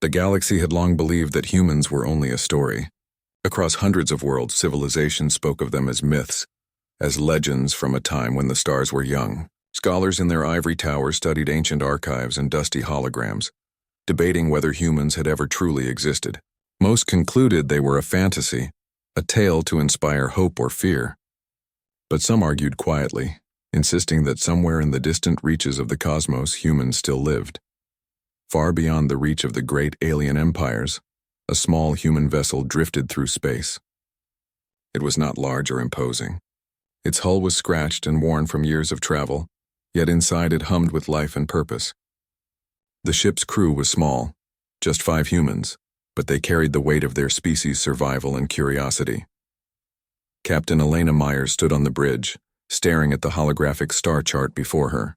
The galaxy had long believed that humans were only a story. Across hundreds of worlds, civilization spoke of them as myths, as legends from a time when the stars were young. Scholars in their ivory towers studied ancient archives and dusty holograms, debating whether humans had ever truly existed. Most concluded they were a fantasy, a tale to inspire hope or fear. But some argued quietly, insisting that somewhere in the distant reaches of the cosmos humans still lived. Far beyond the reach of the great alien empires, a small human vessel drifted through space. It was not large or imposing. Its hull was scratched and worn from years of travel, yet inside it hummed with life and purpose. The ship's crew was small, just 5 humans, but they carried the weight of their species' survival and curiosity. Captain Elena Myers stood on the bridge, staring at the holographic star chart before her.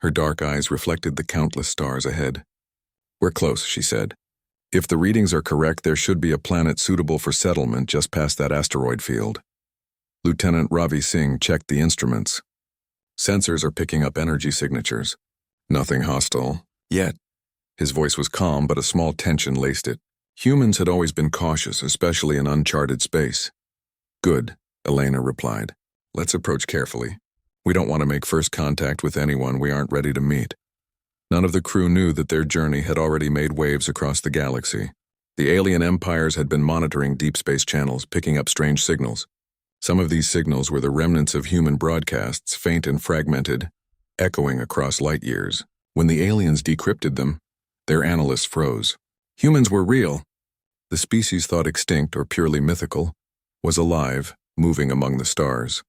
Her dark eyes reflected the countless stars ahead. "We're close," she said. "If the readings are correct, there should be a planet suitable for settlement just past that asteroid field." Lieutenant Ravi Singh checked the instruments. "Sensors are picking up energy signatures. Nothing hostile, yet." His voice was calm, but a small tension laced it. Humans had always been cautious, especially in uncharted space. "Good," Elena replied. "Let's approach carefully. We don't want to make first contact with anyone we aren't ready to meet." None of the crew knew that their journey had already made waves across the galaxy. The alien empires had been monitoring deep space channels, picking up strange signals. Some of these signals were the remnants of human broadcasts, faint and fragmented, echoing across light years. When the aliens decrypted them, their analysts froze. Humans were real. The species thought extinct or purely mythical was alive, moving among the stars.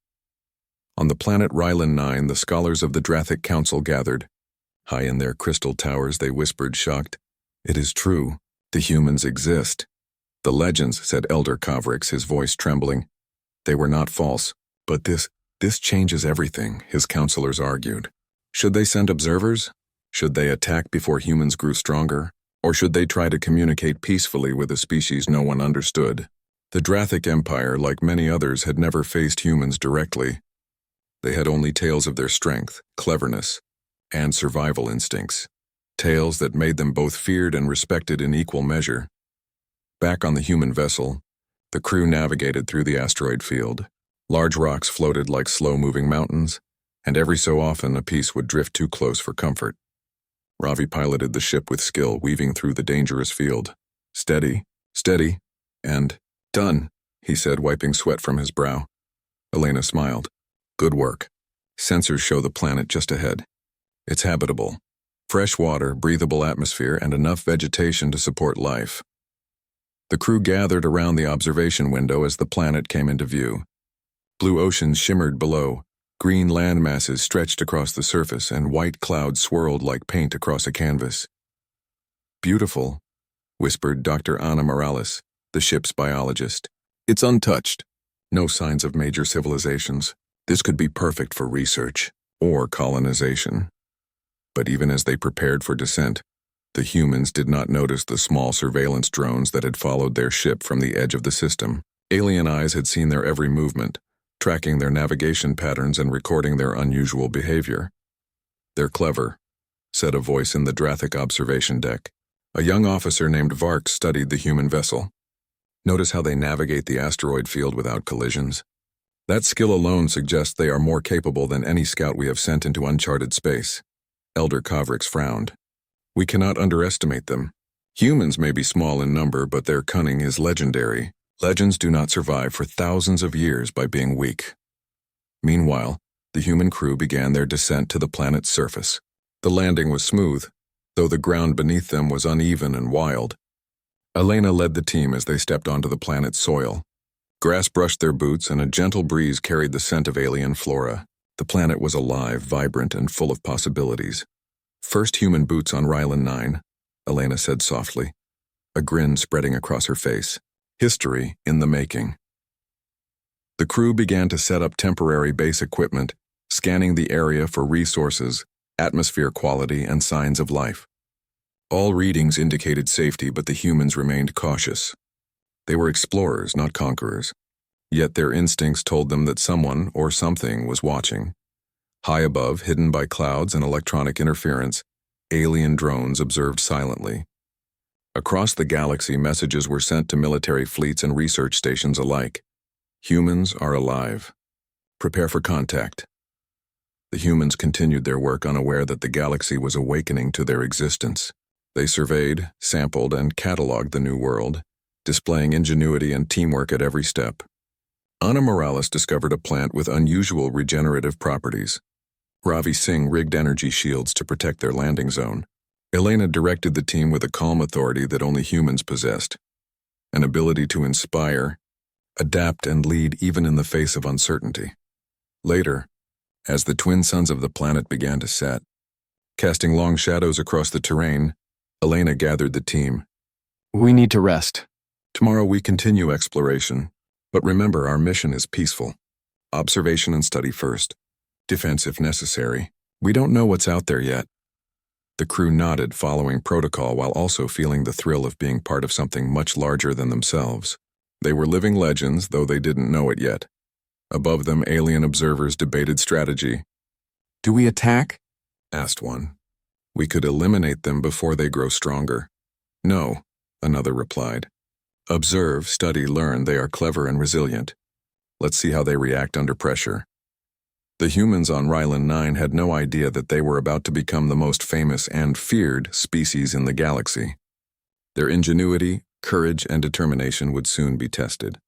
On the planet Rylan 9, the scholars of the Drathic Council gathered. High in their crystal towers, they whispered, shocked. "It is true. The humans exist." "The legends," said Elder Kovrix, his voice trembling. "They were not false. But this changes everything," his counselors argued. Should they send observers? Should they attack before humans grew stronger? Or should they try to communicate peacefully with a species no one understood? The Drathic Empire, like many others, had never faced humans directly. They had only tales of their strength, cleverness, and survival instincts. Tales that made them both feared and respected in equal measure. Back on the human vessel, the crew navigated through the asteroid field. Large rocks floated like slow-moving mountains, and every so often a piece would drift too close for comfort. Ravi piloted the ship with skill, weaving through the dangerous field. "Steady, steady, and done," he said, wiping sweat from his brow. Elena smiled. "Good work. Sensors show the planet just ahead. It's habitable. Fresh water, breathable atmosphere, and enough vegetation to support life." The crew gathered around the observation window as the planet came into view. Blue oceans shimmered below, green land masses stretched across the surface, and white clouds swirled like paint across a canvas. "Beautiful," whispered Dr. Ana Morales, the ship's biologist. "It's untouched. No signs of major civilizations. This could be perfect for research or colonization." But even as they prepared for descent, the humans did not notice the small surveillance drones that had followed their ship from the edge of the system. Alien eyes had seen their every movement, tracking their navigation patterns and recording their unusual behavior. "They're clever," said a voice in the Drathic observation deck. A young officer named Vark studied the human vessel. "Notice how they navigate the asteroid field without collisions. That skill alone suggests they are more capable than any scout we have sent into uncharted space." Elder Kovrix frowned. "We cannot underestimate them. Humans may be small in number, but their cunning is legendary. Legends do not survive for thousands of years by being weak." Meanwhile, the human crew began their descent to the planet's surface. The landing was smooth, though the ground beneath them was uneven and wild. Elena led the team as they stepped onto the planet's soil. Grass brushed their boots, and a gentle breeze carried the scent of alien flora. The planet was alive, vibrant, and full of possibilities. "First human boots on Rylan 9, Elena said softly, a grin spreading across her face. "History in the making." The crew began to set up temporary base equipment, scanning the area for resources, atmosphere quality, and signs of life. All readings indicated safety, but the humans remained cautious. They were explorers, not conquerors. Yet their instincts told them that someone or something was watching. High above, hidden by clouds and electronic interference, alien drones observed silently. Across the galaxy, messages were sent to military fleets and research stations alike. Humans are alive. Prepare for contact. The humans continued their work, unaware that the galaxy was awakening to their existence. They surveyed, sampled, and cataloged the new world, displaying ingenuity and teamwork at every step. Ana Morales discovered a plant with unusual regenerative properties. Ravi Singh rigged energy shields to protect their landing zone. Elena directed the team with a calm authority that only humans possessed, an ability to inspire, adapt, and lead even in the face of uncertainty. Later, as the twin suns of the planet began to set, casting long shadows across the terrain, Elena gathered the team. We need to rest. Tomorrow we continue exploration, but remember, our mission is peaceful. Observation and study first. Defense if necessary. We don't know what's out there yet. The crew nodded, following protocol while also feeling the thrill of being part of something much larger than themselves. They were living legends, though they didn't know it yet. Above them, alien observers debated strategy. Do we attack? Asked one. We could eliminate them before they grow stronger. No, another replied. Observe, study, learn. They are clever and resilient. Let's see how they react under pressure. The humans on Rylan 9 had no idea that they were about to become the most famous and feared species in the galaxy. Their ingenuity, courage, and determination would soon be tested.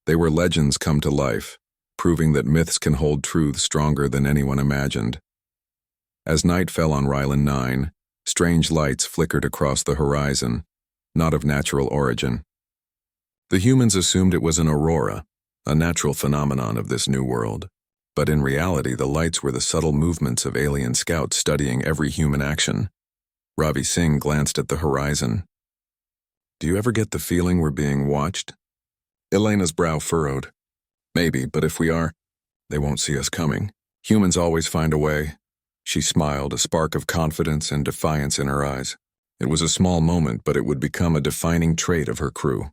They were legends come to life, proving that myths can hold truth stronger than anyone imagined. As night fell on Rylan 9, strange lights flickered across the horizon, not of natural origin. The humans assumed it was an aurora, a natural phenomenon of this new world. But in reality, the lights were the subtle movements of alien scouts studying every human action. Ravi Singh glanced at the horizon. Do you ever get the feeling we're being watched? Elena's brow furrowed. Maybe, but if we are, they won't see us coming. Humans always find a way. She smiled, a spark of confidence and defiance in her eyes. It was a small moment, but it would become a defining trait of her crew.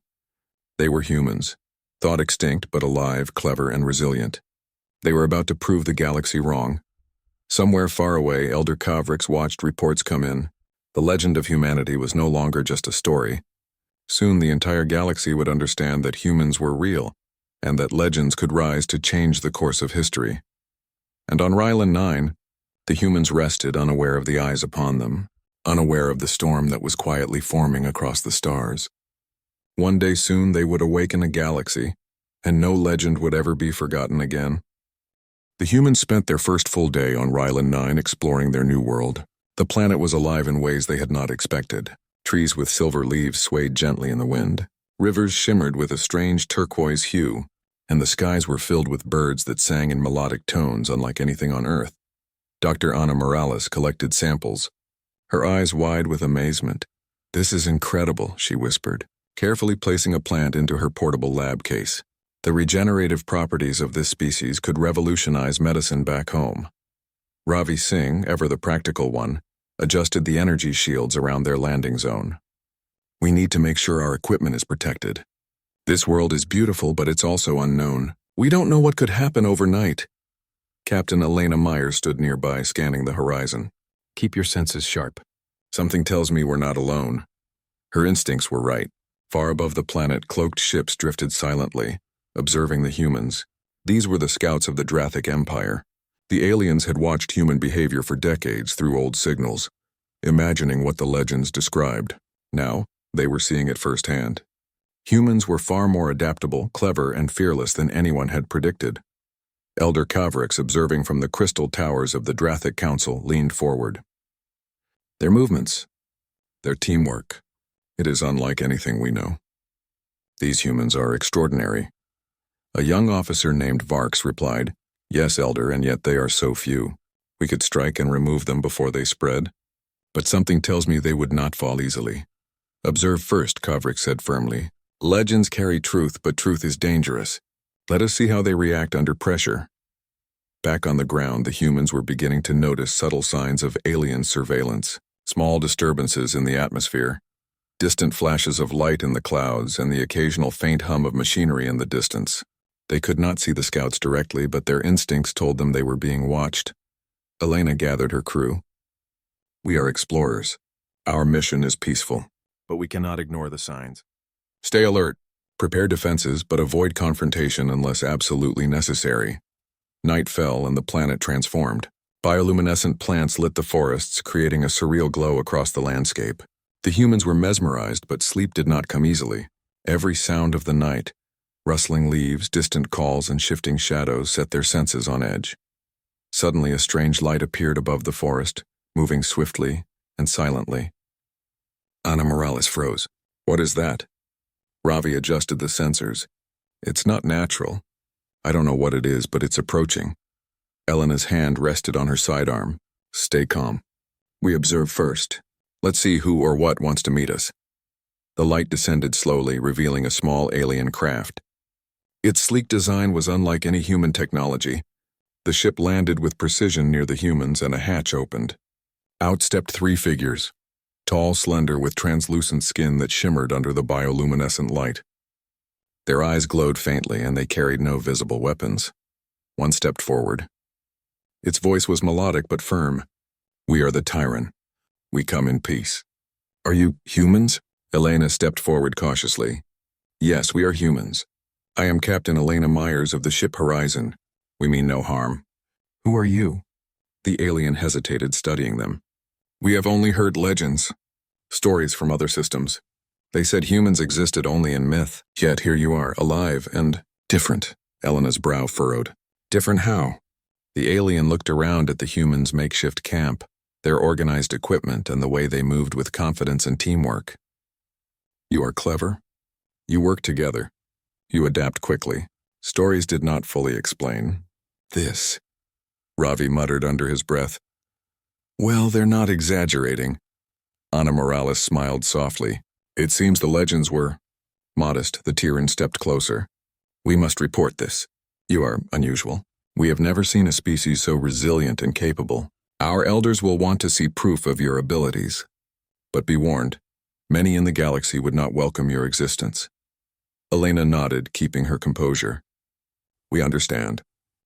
They were humans, thought extinct but alive, clever, and resilient. They were about to prove the galaxy wrong. Somewhere far away, Elder Kavrix watched reports come in. The legend of humanity was no longer just a story. Soon the entire galaxy would understand that humans were real, and that legends could rise to change the course of history. And on Rylan 9, the humans rested, unaware of the eyes upon them, unaware of the storm that was quietly forming across the stars. One day soon they would awaken a galaxy, and no legend would ever be forgotten again. The humans spent their first full day on Rylan 9 exploring their new world. The planet was alive in ways they had not expected. Trees with silver leaves swayed gently in the wind. Rivers shimmered with a strange turquoise hue, and the skies were filled with birds that sang in melodic tones unlike anything on Earth. Dr. Ana Morales collected samples, her eyes wide with amazement. This is incredible, she whispered, carefully placing a plant into her portable lab case. The regenerative properties of this species could revolutionize medicine back home. Ravi Singh, ever the practical one, adjusted the energy shields around their landing zone. We need to make sure our equipment is protected. This world is beautiful, but it's also unknown. We don't know what could happen overnight. Captain Elena Meyer stood nearby, scanning the horizon. Keep your senses sharp. Something tells me we're not alone. Her instincts were right. Far above the planet, cloaked ships drifted silently, observing the humans. These were the scouts of the Drathic Empire. The aliens had watched human behavior for decades through old signals, imagining what the legends described. Now, they were seeing it firsthand. Humans were far more adaptable, clever, and fearless than anyone had predicted. Elder Kavrix, observing from the crystal towers of the Drathic Council, leaned forward. Their movements, their teamwork, it is unlike anything we know. These humans are extraordinary. A young officer named Varks replied, Yes, Elder, and yet they are so few. We could strike and remove them before they spread. But something tells me they would not fall easily. Observe first, Kavrix said firmly. Legends carry truth, but truth is dangerous. Let us see how they react under pressure. Back on the ground, the humans were beginning to notice subtle signs of alien surveillance, small disturbances in the atmosphere, distant flashes of light in the clouds, and the occasional faint hum of machinery in the distance. They could not see the scouts directly, but their instincts told them they were being watched. Elena gathered her crew. We are explorers. Our mission is peaceful. but we cannot ignore the signs. Stay alert. Prepare defenses, but avoid confrontation unless absolutely necessary. Night fell and the planet transformed. Bioluminescent plants lit the forests, creating a surreal glow across the landscape. The humans were mesmerized, but sleep did not come easily. Every sound of the night, rustling leaves, distant calls, and shifting shadows set their senses on edge. Suddenly, a strange light appeared above the forest, moving swiftly and silently. Ana Morales froze. What is that? Ravi adjusted the sensors. It's not natural. I don't know what it is, but it's approaching. Elena's hand rested on her sidearm. Stay calm. We observe first. Let's see who or what wants to meet us. The light descended slowly, revealing a small alien craft. Its sleek design was unlike any human technology. The ship landed with precision near the humans and a hatch opened. Out stepped three figures, tall, slender, with translucent skin that shimmered under the bioluminescent light. Their eyes glowed faintly and they carried no visible weapons. One stepped forward. Its voice was melodic but firm. We are the Tyrant. We come in peace. Are you humans? Elena stepped forward cautiously. Yes, we are humans. I am Captain Elena Myers of the ship Horizon. We mean no harm. Who are you? The alien hesitated, studying them. We have only heard legends, stories from other systems. They said humans existed only in myth, yet here you are, alive and different. Elena's brow furrowed. Different how? The alien looked around at the humans' makeshift camp, their organized equipment, and the way they moved with confidence and teamwork. You are clever. You work together. You adapt quickly. Stories did not fully explain this. Ravi muttered under his breath. Well, they're not exaggerating. Ana Morales smiled softly. It seems the legends were modest. The Tyran stepped closer. We must report this. You are unusual. We have never seen a species so resilient and capable. Our elders will want to see proof of your abilities. But be warned, many in the galaxy would not welcome your existence. Elena nodded, keeping her composure. We understand,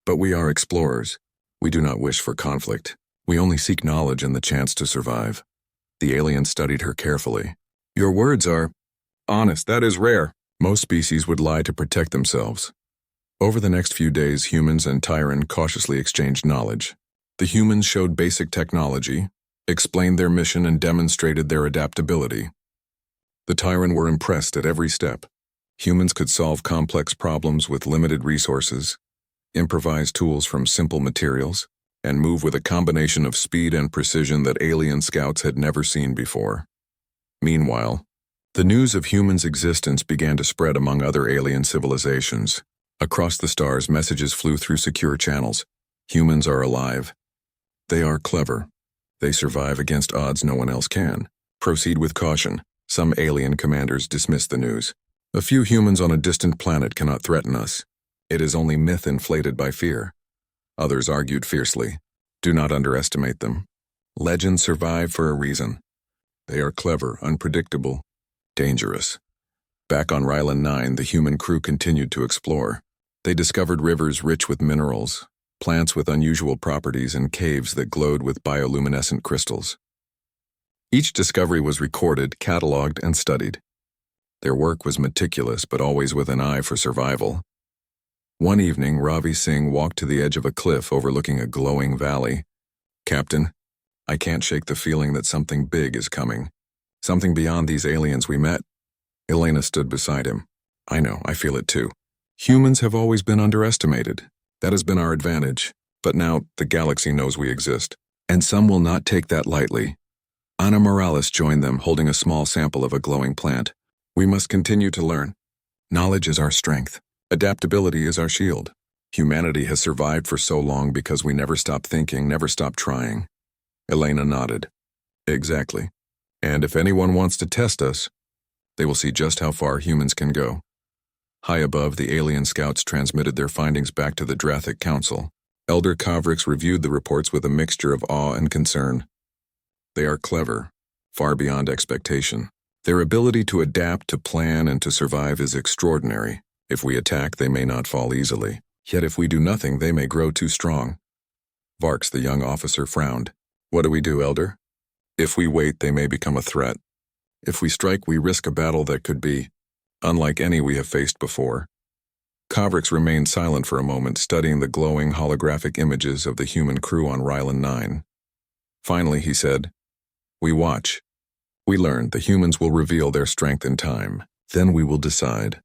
but we are explorers. We do not wish for conflict. We only seek knowledge and the chance to survive. The alien studied her carefully. Your words are honest. That is rare. Most species would lie to protect themselves. Over the next few days, humans and Tyran cautiously exchanged knowledge. The humans showed basic technology, explained their mission, and demonstrated their adaptability. The Tyran were impressed at every step. Humans could solve complex problems with limited resources, improvise tools from simple materials, and move with a combination of speed and precision that alien scouts had never seen before. Meanwhile, the news of humans' existence began to spread among other alien civilizations. Across the stars, messages flew through secure channels. Humans are alive. They are clever. They survive against odds no one else can. Proceed with caution. Some alien commanders dismissed the news. A few humans on a distant planet cannot threaten us. It is only myth inflated by fear. Others argued fiercely. Do not underestimate them. Legends survive for a reason. They are clever, unpredictable, dangerous. Back on Rylan 9, the human crew continued to explore. They discovered rivers rich with minerals, plants with unusual properties, and caves that glowed with bioluminescent crystals. Each discovery was recorded, cataloged, and studied. Their work was meticulous, but always with an eye for survival. One evening, Ravi Singh walked to the edge of a cliff overlooking a glowing valley. Captain, I can't shake the feeling that something big is coming. Something beyond these aliens we met. Elena stood beside him. I know, I feel it too. Humans have always been underestimated. That has been our advantage. But now, the galaxy knows we exist. And some will not take that lightly. Ana Morales joined them, holding a small sample of a glowing plant. We must continue to learn. Knowledge is our strength. Adaptability is our shield. Humanity has survived for so long because we never stopped thinking, never stopped trying. Elena nodded. Exactly. And if anyone wants to test us, they will see just how far humans can go. High above, the alien scouts transmitted their findings back to the Drathic Council. Elder Kavrix reviewed the reports with a mixture of awe and concern. They are clever, far beyond expectation. Their ability to adapt, to plan, and to survive is extraordinary. If we attack, they may not fall easily. Yet if we do nothing, they may grow too strong. Varks, the young officer, frowned. What do we do, Elder? If we wait, they may become a threat. If we strike, we risk a battle that could be unlike any we have faced before. Covrix remained silent for a moment, studying the glowing holographic images of the human crew on Rylan 9. Finally, he said, "We watch. We learn the humans will reveal their strength in time. Then we will decide."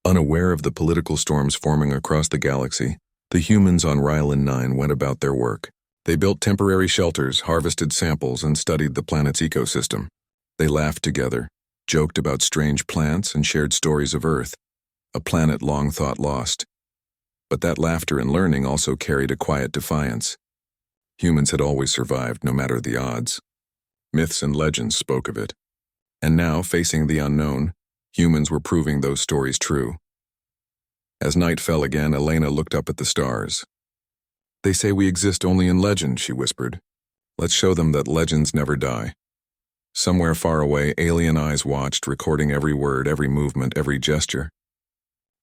Unaware of the political storms forming across the galaxy, the humans on Rylan 9 went about their work. They built temporary shelters, harvested samples, and studied the planet's ecosystem. They laughed together, joked about strange plants, and shared stories of Earth, a planet long thought lost. But that laughter and learning also carried a quiet defiance. Humans had always survived, no matter the odds. Myths and legends spoke of it. And now, facing the unknown, humans were proving those stories true. As night fell again, Elena looked up at the stars. "They say we exist only in legend," she whispered. "Let's show them that legends never die." Somewhere far away, alien eyes watched, recording every word, every movement, every gesture.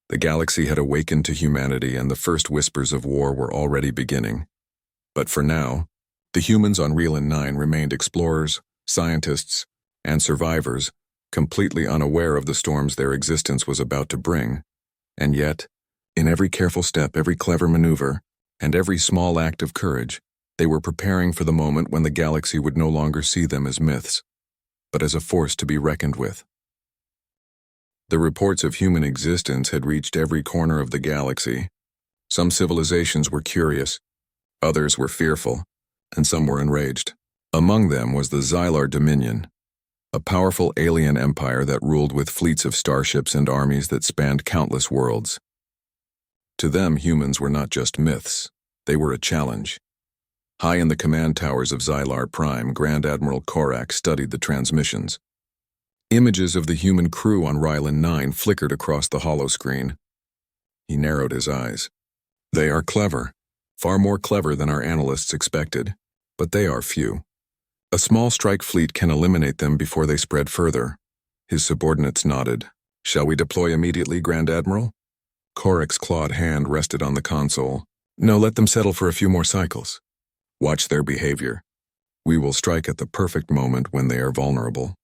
The galaxy had awakened to humanity, and the first whispers of war were already beginning. But for now, the humans on Rylan 9 remained explorers, scientists, and survivors, completely unaware of the storms their existence was about to bring. And yet, in every careful step, every clever maneuver, and every small act of courage, they were preparing for the moment when the galaxy would no longer see them as myths, but as a force to be reckoned with. The reports of human existence had reached every corner of the galaxy. Some civilizations were curious, others were fearful, and some were enraged. Among them was the Xylar Dominion, a powerful alien empire that ruled with fleets of starships and armies that spanned countless worlds. To them, humans were not just myths, they were a challenge. High in the command towers of GalacticPrime, Grand Admiral Korak studied the transmissions. Images of the human crew on Rylan 9 flickered across the holoscreen. He narrowed his eyes. "They are clever, far more clever than our analysts expected, but they are few. A small strike fleet can eliminate them before they spread further." His subordinates nodded. "Shall we deploy immediately, Grand Admiral?" Korak's clawed hand rested on the console. "No, let them settle for a few more cycles. Watch their behavior. We will strike at the perfect moment when they are vulnerable."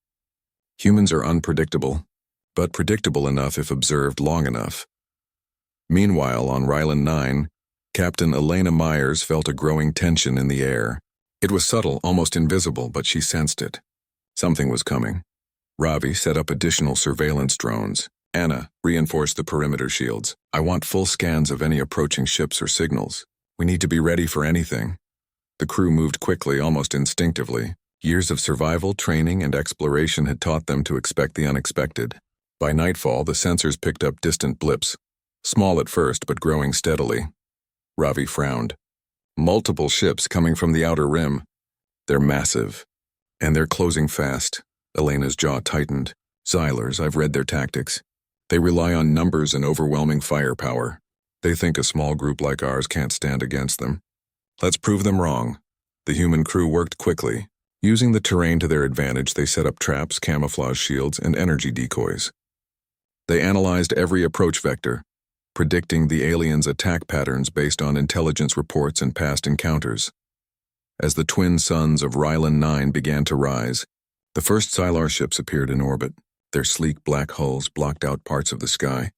Humans are unpredictable, but predictable enough if observed long enough. Meanwhile, on Rylan 9, Captain Elena Myers felt a growing tension in the air. It was subtle, almost invisible, but she sensed it. Something was coming. Ravi set up additional surveillance drones. Anna reinforced the perimeter shields. "I want full scans of any approaching ships or signals. We need to be ready for anything." The crew moved quickly, almost instinctively. Years of survival, training, and exploration had taught them to expect the unexpected. By nightfall, the sensors picked up distant blips, small at first but growing steadily. Ravi frowned. "Multiple ships coming from the outer rim. They're massive. And they're closing fast." Elena's jaw tightened. "Xylars, I've read their tactics. They rely on numbers and overwhelming firepower. They think a small group like ours can't stand against them. Let's prove them wrong." The human crew worked quickly. Using the terrain to their advantage, they set up traps, camouflage shields, and energy decoys. They analyzed every approach vector, predicting the aliens' attack patterns based on intelligence reports and past encounters. As the twin suns of Rylan 9 began to rise, the first Xylar ships appeared in orbit. Their sleek black hulls blocked out parts of the sky,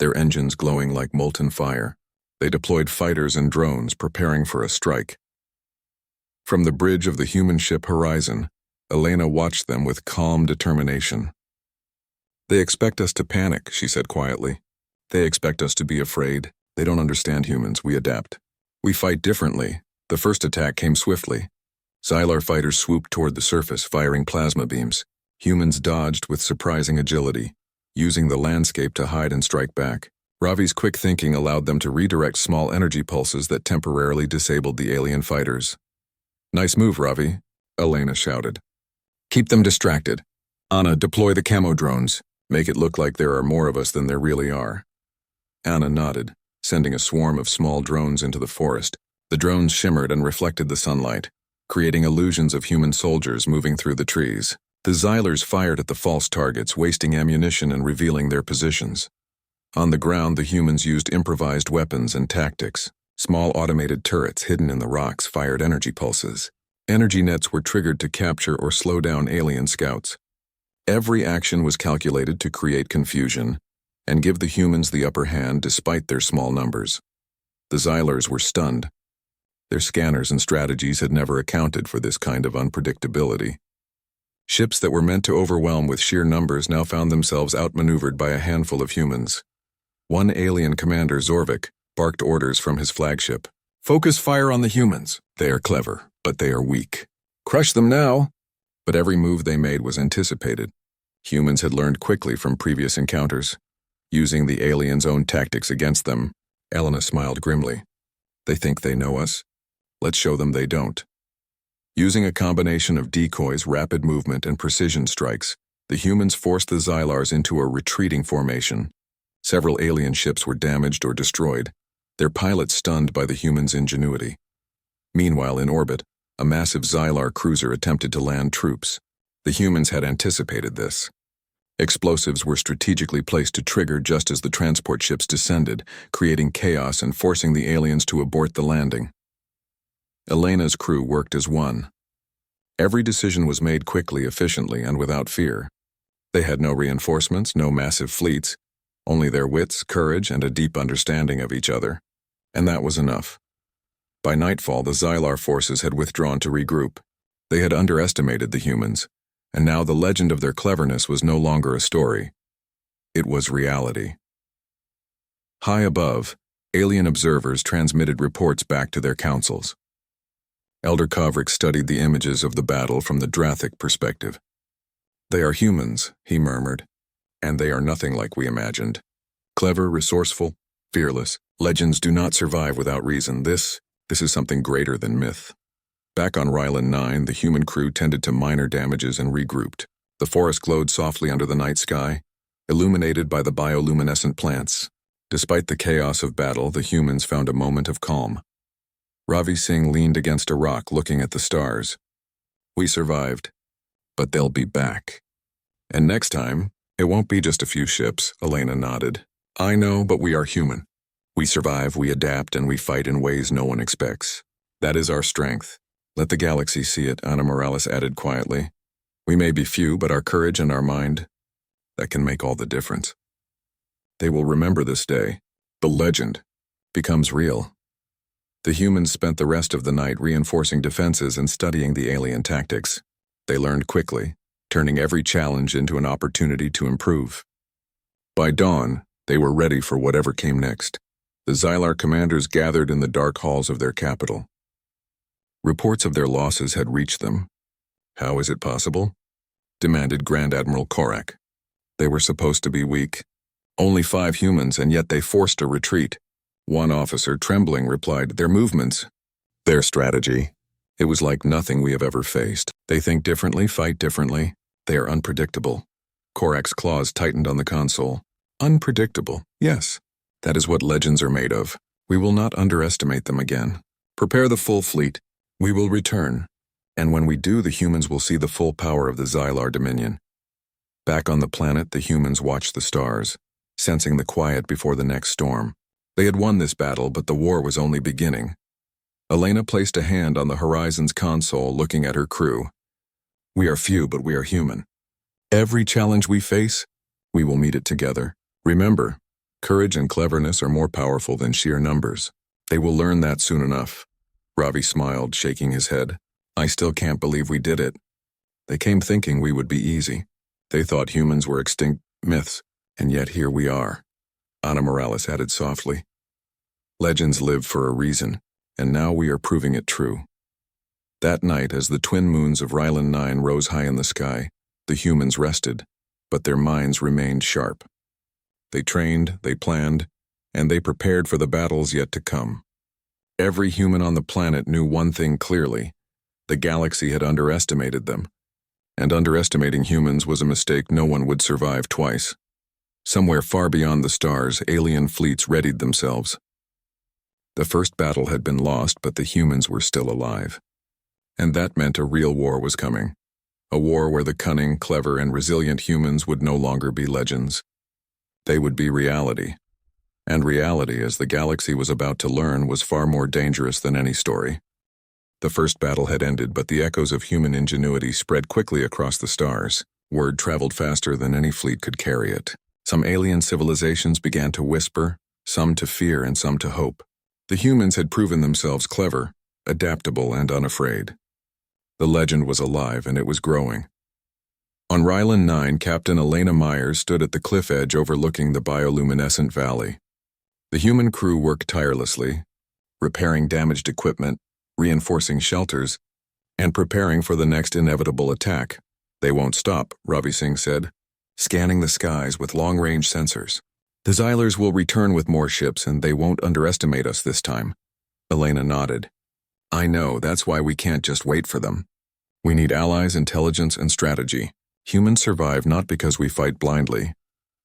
their engines glowing like molten fire. They deployed fighters and drones, preparing for a strike. From the bridge of the human ship Horizon, Elena watched them with calm determination. "They expect us to panic," she said quietly. "They expect us to be afraid. They don't understand humans. We adapt. We fight differently." The first attack came swiftly. Xylar fighters swooped toward the surface, firing plasma beams. Humans dodged with surprising agility, using the landscape to hide and strike back. Ravi's quick thinking allowed them to redirect small energy pulses that temporarily disabled the alien fighters. "Nice move, Ravi," Elena shouted. "Keep them distracted. Anna, deploy the camo drones. Make it look like there are more of us than there really are." Anna nodded, sending a swarm of small drones into the forest. The drones shimmered and reflected the sunlight, creating illusions of human soldiers moving through the trees. The Xylars fired at the false targets, wasting ammunition and revealing their positions. On the ground, the humans used improvised weapons and tactics. Small automated turrets hidden in the rocks fired energy pulses. Energy nets were triggered to capture or slow down alien scouts. Every action was calculated to create confusion and give the humans the upper hand despite their small numbers. The Xylars were stunned. Their scanners and strategies had never accounted for this kind of unpredictability. Ships that were meant to overwhelm with sheer numbers now found themselves outmaneuvered by a handful of humans. One alien commander, Zorvik, barked orders from his flagship. "Focus fire on the humans. They are clever, but they are weak. Crush them now." But every move they made was anticipated. Humans had learned quickly from previous encounters. Using the aliens' own tactics against them, Elena smiled grimly. "They think they know us. Let's show them they don't." Using a combination of decoys, rapid movement, and precision strikes, the humans forced the Xylars into a retreating formation. Several alien ships were damaged or destroyed, their pilots stunned by the humans' ingenuity. Meanwhile, in orbit, a massive Xylar cruiser attempted to land troops. The humans had anticipated this. Explosives were strategically placed to trigger just as the transport ships descended, creating chaos and forcing the aliens to abort the landing. Elena's crew worked as one. Every decision was made quickly, efficiently, and without fear. They had no reinforcements, no massive fleets, only their wits, courage, and a deep understanding of each other. And that was enough. By nightfall, the Xylar forces had withdrawn to regroup. They had underestimated the humans, and now the legend of their cleverness was no longer a story. It was reality. High above, alien observers transmitted reports back to their councils. Elder Kovrik studied the images of the battle from the Drathic perspective. "They are humans," he murmured, "and they are nothing like we imagined. Clever, resourceful, fearless. Legends do not survive without reason. This is something greater than myth." Back on Rylan 9, the human crew tended to minor damages and regrouped. The forest glowed softly under the night sky, illuminated by the bioluminescent plants. Despite the chaos of battle, the humans found a moment of calm. Ravi Singh leaned against a rock, looking at the stars. "We survived, but they'll be back. And next time, it won't be just a few ships," Elena nodded. "I know, but we are human. We survive, we adapt, and we fight in ways no one expects. That is our strength. Let the galaxy see it," Ana Morales added quietly. "We may be few, but our courage and our mind, that can make all the difference." They will remember this day. The legend becomes real. The humans spent the rest of the night reinforcing defenses and studying the alien tactics. They learned quickly, turning every challenge into an opportunity to improve. By dawn, they were ready for whatever came next. The Xylar commanders gathered in the dark halls of their capital. Reports of their losses had reached them. "How is it possible?" demanded Grand Admiral Korak. "They were supposed to be weak. Only 5 humans, and yet they forced a retreat." One officer, trembling, replied, "Their movements, their strategy. It was like nothing we have ever faced. They think differently, fight differently. They are unpredictable." Korak's claws tightened on the console. "Unpredictable, yes. That is what legends are made of. We will not underestimate them again. Prepare the full fleet. We will return. And when we do, the humans will see the full power of the Xylar Dominion." Back on the planet, the humans watched the stars, sensing the quiet before the next storm. They had won this battle, but the war was only beginning. Elena placed a hand on the horizon's console, looking at her crew. "We are few, but we are human. Every challenge we face, we will meet it together. Remember, courage and cleverness are more powerful than sheer numbers. They will learn that soon enough." Ravi smiled, shaking his head. "I still can't believe we did it. They came thinking we would be easy. They thought humans were extinct myths, and yet here we are." Ana Morales added softly. "Legends live for a reason, and now we are proving it true." That night, as the twin moons of Rylan 9 rose high in the sky, the humans rested, but their minds remained sharp. They trained, they planned, and they prepared for the battles yet to come. Every human on the planet knew one thing clearly: the galaxy had underestimated them, and underestimating humans was a mistake no one would survive twice. Somewhere far beyond the stars, alien fleets readied themselves. The first battle had been lost, but the humans were still alive. And that meant a real war was coming. A war where the cunning, clever, and resilient humans would no longer be legends. They would be reality. And reality, as the galaxy was about to learn, was far more dangerous than any story. The first battle had ended, but the echoes of human ingenuity spread quickly across the stars. Word traveled faster than any fleet could carry it. Some alien civilizations began to whisper, some to fear and some to hope. The humans had proven themselves clever, adaptable, and unafraid. The legend was alive, and it was growing. On Rylan 9, Captain Elena Myers stood at the cliff edge overlooking the bioluminescent valley. The human crew worked tirelessly, repairing damaged equipment, reinforcing shelters, and preparing for the next inevitable attack. "They won't stop," Ravi Singh said, scanning the skies with long-range sensors. "The Xylers will return with more ships, and they won't underestimate us this time." Elena nodded. "I know, that's why we can't just wait for them. We need allies, intelligence, and strategy. Humans survive not because we fight blindly,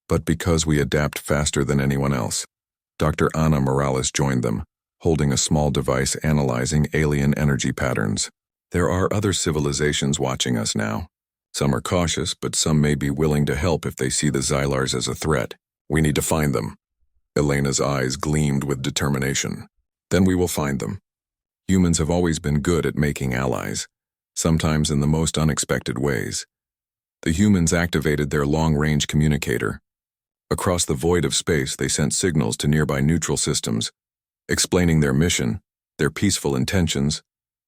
but because we adapt faster than anyone else." Dr. Ana Morales joined them, holding a small device analyzing alien energy patterns. "There are other civilizations watching us now. Some are cautious, but some may be willing to help if they see the Xylars as a threat. We need to find them." Elena's eyes gleamed with determination. "Then we will find them. Humans have always been good at making allies, sometimes in the most unexpected ways." The humans activated their long-range communicator. Across the void of space, they sent signals to nearby neutral systems, explaining their mission, their peaceful intentions,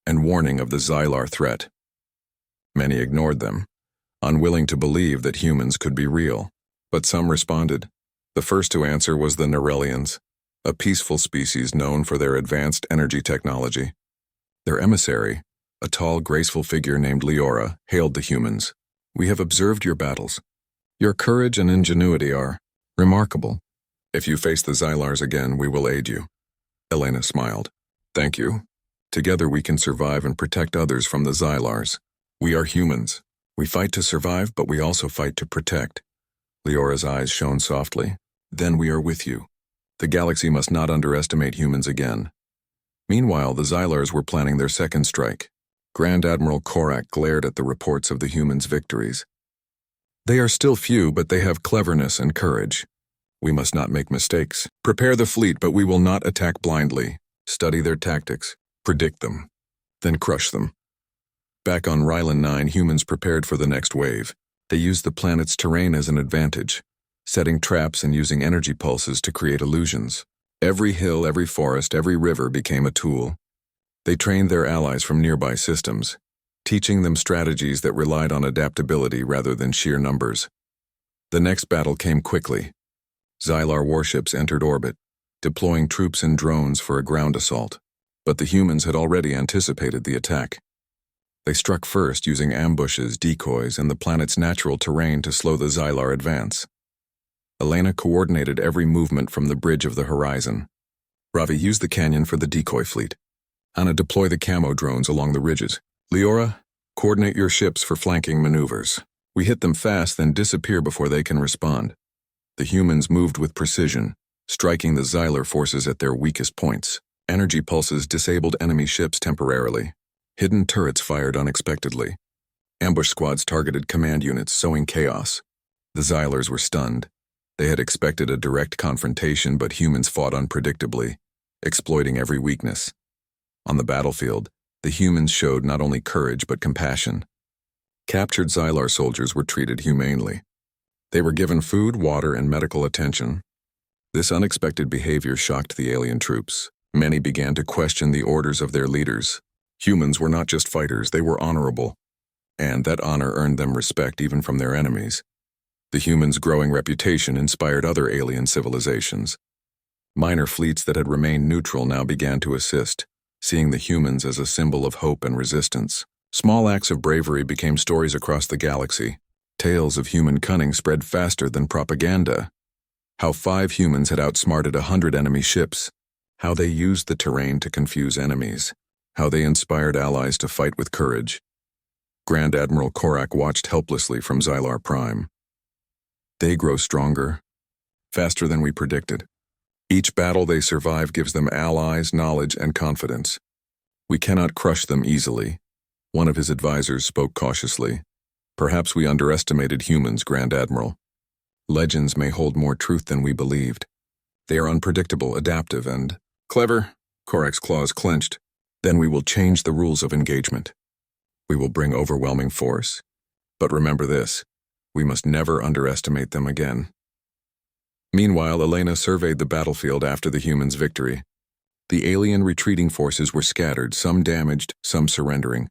and warning of the Xylar threat. Many ignored them, unwilling to believe that humans could be real. But some responded. The first to answer was the Norellians, a peaceful species known for their advanced energy technology. Their emissary, a tall, graceful figure named Leora, hailed the humans. "We have observed your battles. Your courage and ingenuity are remarkable. If you face the Xylars again, we will aid you." Elena smiled. "Thank you. Together we can survive and protect others from the Xylars. We are humans. We fight to survive, but we also fight to protect." Leora's eyes shone softly. "Then we are with you. The galaxy must not underestimate humans again." Meanwhile, the Xylars were planning their second strike. Grand Admiral Korak glared at the reports of the humans' victories. "They are still few, but they have cleverness and courage. We must not make mistakes. Prepare the fleet, but we will not attack blindly. Study their tactics, predict them, then crush them." Back on Rylan 9, humans prepared for the next wave. They used the planet's terrain as an advantage, setting traps and using energy pulses to create illusions. Every hill, every forest, every river became a tool. They trained their allies from nearby systems, teaching them strategies that relied on adaptability rather than sheer numbers. The next battle came quickly. Xylar warships entered orbit, deploying troops and drones for a ground assault. But the humans had already anticipated the attack. They struck first using ambushes, decoys, and the planet's natural terrain to slow the Xylar advance. Elena coordinated every movement from the bridge of the horizon. Ravi used the canyon for the decoy fleet. Anna, deploy the camo drones along the ridges. Leora, coordinate your ships for flanking maneuvers. We hit them fast, then disappear before they can respond. The humans moved with precision, striking the Xylar forces at their weakest points. Energy pulses disabled enemy ships temporarily. Hidden turrets fired unexpectedly. Ambush squads targeted command units, sowing chaos. The Xylars were stunned. They had expected a direct confrontation, but humans fought unpredictably, exploiting every weakness. On the battlefield, the humans showed not only courage but compassion. Captured Xylar soldiers were treated humanely. They were given food, water, and medical attention. This unexpected behavior shocked the alien troops. Many began to question the orders of their leaders. Humans were not just fighters, they were honorable. And that honor earned them respect even from their enemies. The humans' growing reputation inspired other alien civilizations. Minor fleets that had remained neutral now began to assist, seeing the humans as a symbol of hope and resistance. Small acts of bravery became stories across the galaxy. Tales of human cunning spread faster than propaganda. How 5 humans had outsmarted 100 enemy ships. How they used the terrain to confuse enemies. How they inspired allies to fight with courage. Grand Admiral Korak watched helplessly from Xylar Prime. They grow stronger, faster than we predicted. Each battle they survive gives them allies, knowledge, and confidence. We cannot crush them easily. One of his advisors spoke cautiously. Perhaps we underestimated humans, Grand Admiral. Legends may hold more truth than we believed. They are unpredictable, adaptive, and clever. Korak's claws clenched. Then we will change the rules of engagement. We will bring overwhelming force. But remember this, We must never underestimate them again. Meanwhile, Elena surveyed the battlefield after the humans' victory. The alien retreating forces were scattered, some damaged, some surrendering.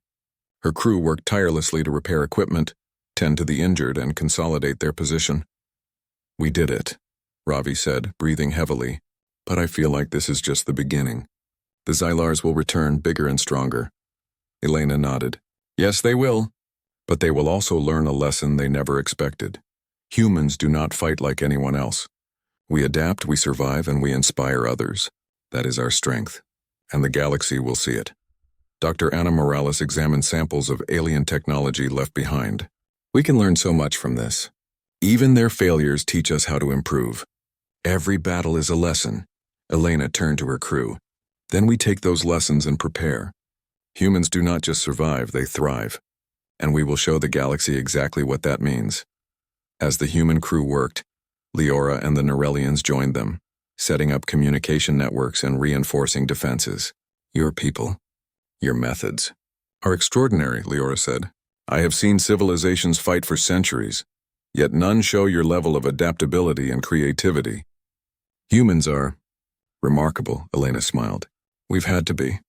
Her crew worked tirelessly to repair equipment, tend to the injured, and consolidate their position. "We did it," Ravi said, breathing heavily. "But I feel like this is just the beginning. The Xylars will return bigger and stronger." Elena nodded. "Yes, they will. But they will also learn a lesson they never expected. Humans do not fight like anyone else. We adapt, we survive, and we inspire others. That is our strength. And the galaxy will see it." Dr. Ana Morales examined samples of alien technology left behind. "We can learn so much from this. Even their failures teach us how to improve. Every battle is a lesson." Elena turned to her crew. "Then we take those lessons and prepare. Humans do not just survive, they thrive. And we will show the galaxy exactly what that means." As the human crew worked, Leora and the Norellians joined them, setting up communication networks and reinforcing defenses. "Your people, your methods, are extraordinary," Leora said. "I have seen civilizations fight for centuries, yet none show your level of adaptability and creativity." "Humans are remarkable," Elena smiled. "We've had to be.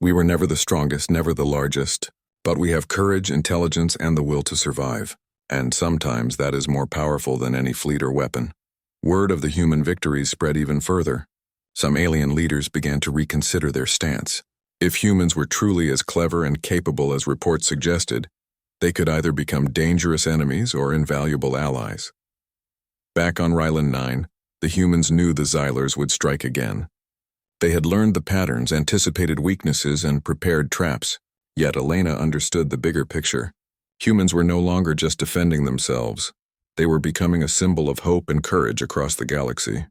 We were never the strongest, never the largest, but we have courage, intelligence, and the will to survive. And sometimes that is more powerful than any fleet or weapon." Word of the human victories spread even further. Some alien leaders began to reconsider their stance. If humans were truly as clever and capable as reports suggested, they could either become dangerous enemies or invaluable allies. Back on Rylan 9, the humans knew the Xylars would strike again. They had learned the patterns, anticipated weaknesses, and prepared traps. Yet Elena understood the bigger picture. Humans were no longer just defending themselves. They were becoming a symbol of hope and courage across the galaxy.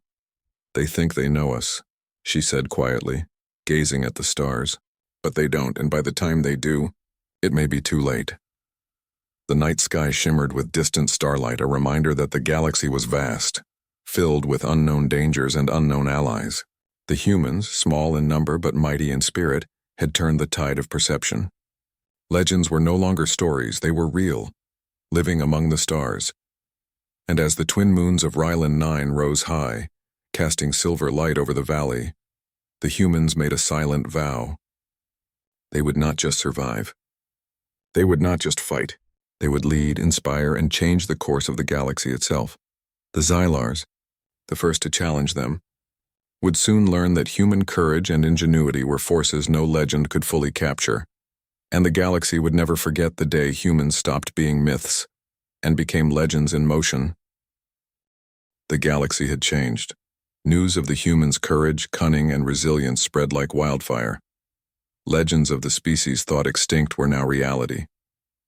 "They think they know us," she said quietly, gazing at the stars. "But they don't, and by the time they do, it may be too late." The night sky shimmered with distant starlight, a reminder that the galaxy was vast, filled with unknown dangers and unknown allies. The humans, small in number but mighty in spirit, had turned the tide of perception. Legends were no longer stories, they were real, living among the stars. And as the twin moons of Rylan 9 rose high, casting silver light over the valley, the humans made a silent vow. They would not just survive. They would not just fight. They would lead, inspire, and change the course of the galaxy itself. The Xylars, the first to challenge them, would soon learn that human courage and ingenuity were forces no legend could fully capture, and the galaxy would never forget the day humans stopped being myths and became legends in motion. The galaxy had changed. News of the humans' courage, cunning, and resilience spread like wildfire. Legends of the species thought extinct were now reality.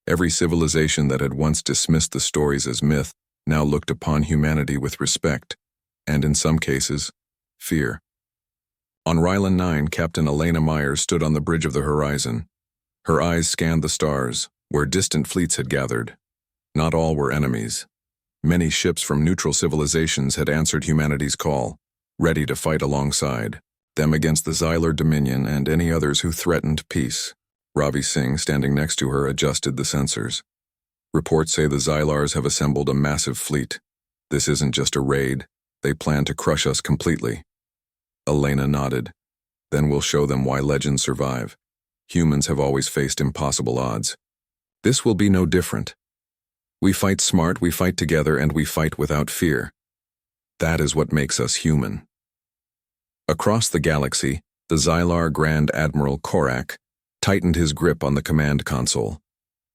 Every civilization that had once dismissed the stories as myth now looked upon humanity with respect, and in some cases, fear. On Rylan 9, Captain Elena Myers stood on the bridge of the horizon. Her eyes scanned the stars, where distant fleets had gathered. Not all were enemies. Many ships from neutral civilizations had answered humanity's call, ready to fight alongside, them against the Xylar Dominion and any others who threatened peace. Ravi Singh, standing next to her, adjusted the sensors. "Reports say the Xylars have assembled a massive fleet. This isn't just a raid. They plan to crush us completely." Elena nodded. "Then we'll show them why legends survive. Humans have always faced impossible odds. This will be no different. We fight smart, we fight together, and we fight without fear. That is what makes us human." Across the galaxy, the Xylar Grand Admiral Korak tightened his grip on the command console.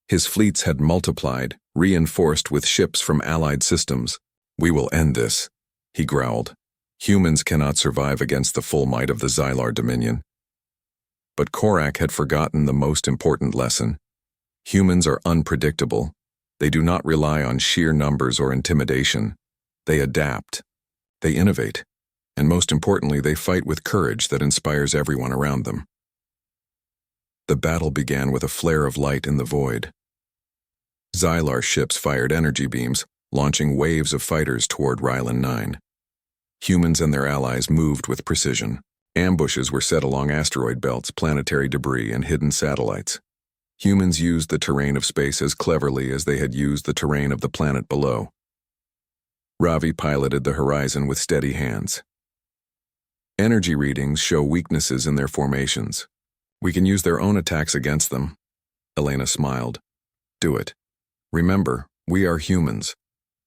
His fleets had multiplied, reinforced with ships from allied systems. "We will end this," he growled. "Humans cannot survive against the full might of the Xylar Dominion." But Korak had forgotten the most important lesson. Humans are unpredictable. They do not rely on sheer numbers or intimidation. They adapt. They innovate. And most importantly, they fight with courage that inspires everyone around them. The battle began with a flare of light in the void. Xylar ships fired energy beams, launching waves of fighters toward Rylan 9. Humans and their allies moved with precision. Ambushes were set along asteroid belts, planetary debris, and hidden satellites. Humans used the terrain of space as cleverly as they had used the terrain of the planet below. Ravi piloted the horizon with steady hands. Energy readings show weaknesses in their formations. We can use their own attacks against them. Elena smiled. Do it. Remember, we are humans.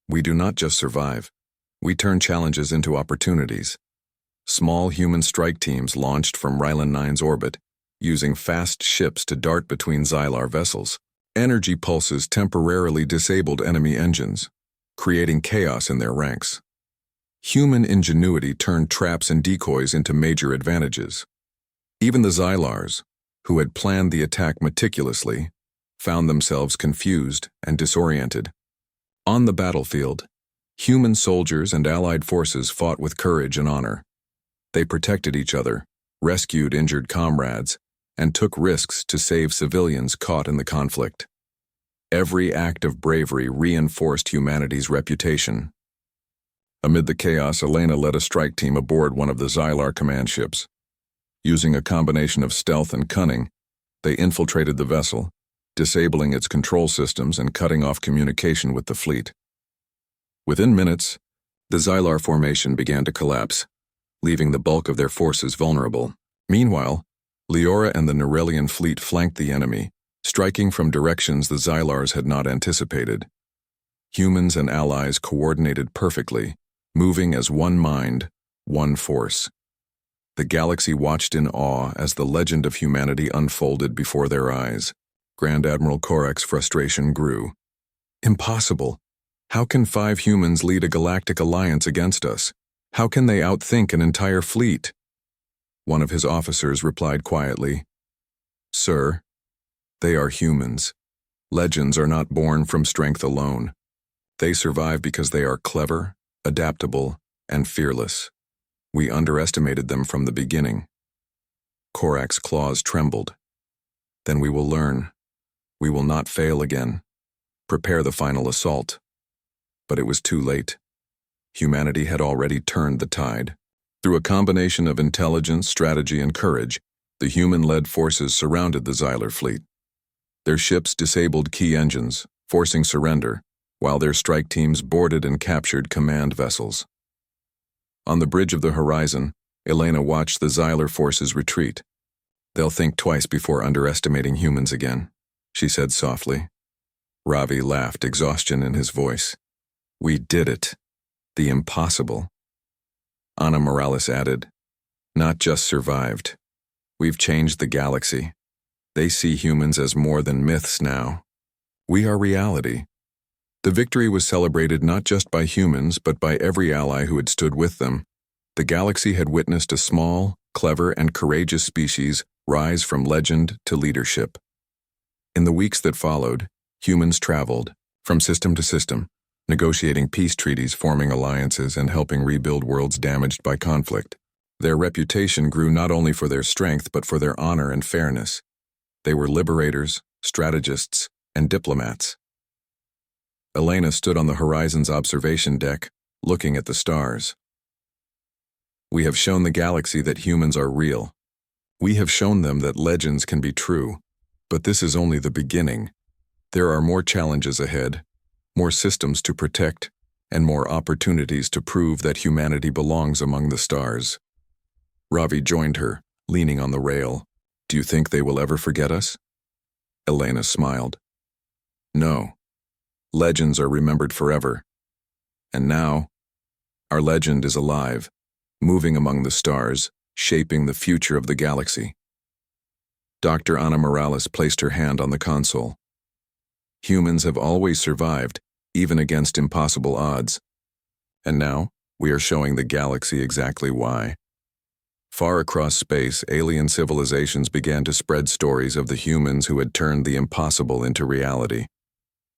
We do not just survive. We turn challenges into opportunities. Small human strike teams launched from Rylan 9's orbit, using fast ships to dart between Xylar vessels. Energy pulses temporarily disabled enemy engines, creating chaos in their ranks. Human ingenuity turned traps and decoys into major advantages. Even the Xylars, who had planned the attack meticulously, found themselves confused and disoriented. On the battlefield, human soldiers and allied forces fought with courage and honor. They protected each other, rescued injured comrades, and took risks to save civilians caught in the conflict. Every act of bravery reinforced humanity's reputation. Amid the chaos, Elena led a strike team aboard one of the Xylar command ships. Using a combination of stealth and cunning, they infiltrated the vessel, disabling its control systems and cutting off communication with the fleet. Within minutes, the Xylar formation began to collapse, leaving the bulk of their forces vulnerable. Meanwhile, Leora and the Norellian fleet flanked the enemy, striking from directions the Xylars had not anticipated. Humans and allies coordinated perfectly, moving as one mind, one force. The galaxy watched in awe as the legend of humanity unfolded before their eyes. Grand Admiral Korek's frustration grew. Impossible! How can 5 humans lead a galactic alliance against us? How can they outthink an entire fleet? One of his officers replied quietly, Sir, they are humans. Legends are not born from strength alone. They survive because they are clever, adaptable, and fearless. We underestimated them from the beginning. Korak's claws trembled. Then we will learn. We will not fail again. Prepare the final assault. But it was too late. Humanity had already turned the tide. Through a combination of intelligence, strategy, and courage, the human-led forces surrounded the Xylar fleet. Their ships disabled key engines, forcing surrender, while their strike teams boarded and captured command vessels. On the bridge of the horizon, Elena watched the Xylar forces retreat. They'll think twice before underestimating humans again, she said softly. Ravi laughed, exhaustion in his voice. We did it. The impossible. Ana Morales added, Not just survived. We've changed the galaxy. They see humans as more than myths now. We are reality. The victory was celebrated not just by humans, but by every ally who had stood with them. The galaxy had witnessed a small, clever, and courageous species rise from legend to leadership. In the weeks that followed, humans traveled, from system to system, negotiating peace treaties, forming alliances, and helping rebuild worlds damaged by conflict. Their reputation grew not only for their strength, but for their honor and fairness. They were liberators, strategists, and diplomats. Elena stood on the horizon's observation deck, looking at the stars. We have shown the galaxy that humans are real. We have shown them that legends can be true. But this is only the beginning. There are more challenges ahead, more systems to protect, and more opportunities to prove that humanity belongs among the stars. Ravi joined her, leaning on the rail. Do you think they will ever forget us? Elena smiled. No. Legends are remembered forever. And now, our legend is alive, moving among the stars, shaping the future of the galaxy. Dr. Ana Morales placed her hand on the console. Humans have always survived, even against impossible odds. And now, we are showing the galaxy exactly why. Far across space, alien civilizations began to spread stories of the humans who had turned the impossible into reality.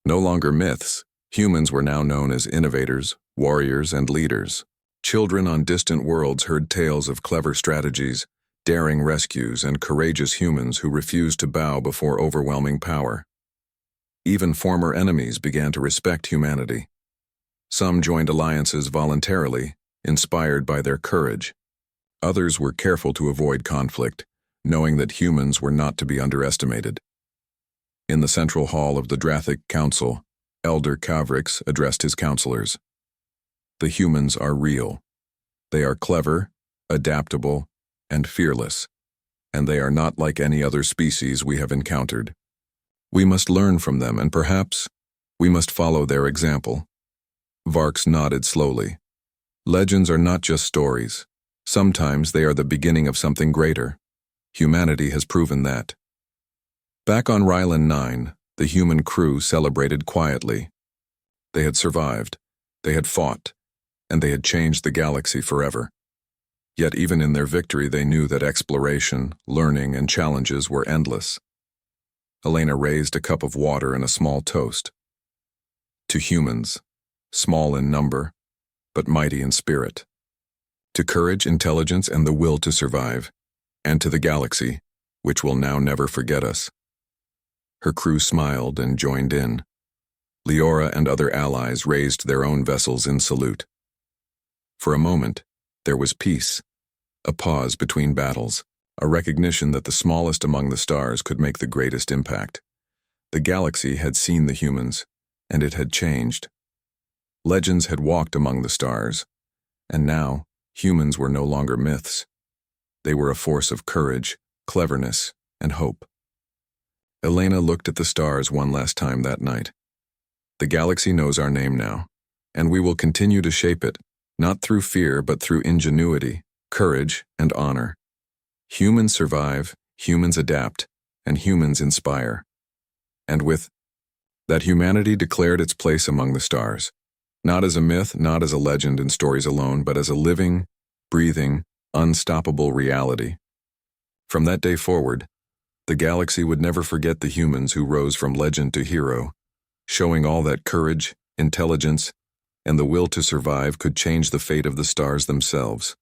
No longer myths, humans were now known as innovators, warriors, and leaders. Children on distant worlds heard tales of clever strategies, daring rescues, and courageous humans who refused to bow before overwhelming power. Even former enemies began to respect humanity. Some joined alliances voluntarily, inspired by their courage. Others were careful to avoid conflict, knowing that humans were not to be underestimated. In the central hall of the Drathic Council, Elder Kavrix addressed his counselors. The humans are real. They are clever, adaptable, and fearless, and they are not like any other species we have encountered. We must learn from them, and perhaps we must follow their example. Varks nodded slowly. Legends are not just stories. Sometimes they are the beginning of something greater. Humanity has proven that. Back on Rylan 9, the human crew celebrated quietly. They had survived, they had fought, and they had changed the galaxy forever. Yet even in their victory they knew that exploration, learning, and challenges were endless. Elena raised a cup of water and a small toast. To humans, small in number, but mighty in spirit. To courage, intelligence, and the will to survive. And to the galaxy, which will now never forget us. Her crew smiled and joined in. Leora and other allies raised their own vessels in salute. For a moment, there was peace, a pause between battles, a recognition that the smallest among the stars could make the greatest impact. The galaxy had seen the humans, and it had changed. Legends had walked among the stars, and now humans were no longer myths. They were a force of courage, cleverness, and hope. Elena looked at the stars one last time that night. The galaxy knows our name now, and we will continue to shape it, not through fear but through ingenuity, courage, and honor. Humans survive, humans adapt, and humans inspire. And with that, humanity declared its place among the stars, not as a myth, not as a legend in stories alone, but as a living, breathing, unstoppable reality. From that day forward, the galaxy would never forget the humans who rose from legend to hero, showing all that courage, intelligence, and the will to survive could change the fate of the stars themselves.